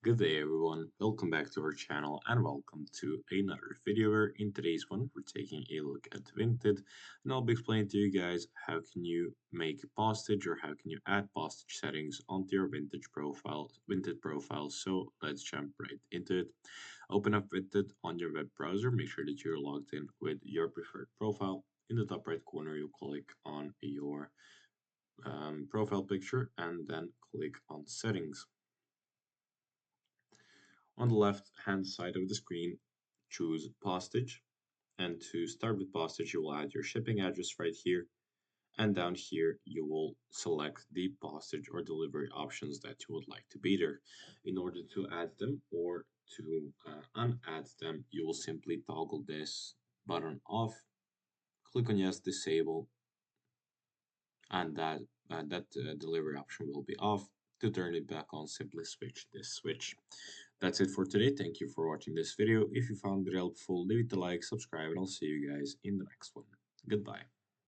Good day everyone, welcome back to our channel and welcome to another video where in today's one we're taking a look at Vinted and I'll be explaining to you guys how can you make postage or how can you add postage settings onto your Vinted profile. So let's jump right into it. Open up Vinted on your web browser, make sure that you're logged in with your preferred profile. In the top right corner you click on your profile picture and then click on settings. On the left hand side of the screen, choose Postage. And to start with Postage, you will add your shipping address right here. And down here, you will select the postage or delivery options that you would like to be there. In order to add them or to unadd them, you will simply toggle this button off, click on Yes, Disable, and that delivery option will be off. To turn it back on, simply switch this switch. That's it for today. Thank you for watching this video. If you found it helpful, leave it a like, subscribe, and I'll see you guys in the next one. Goodbye.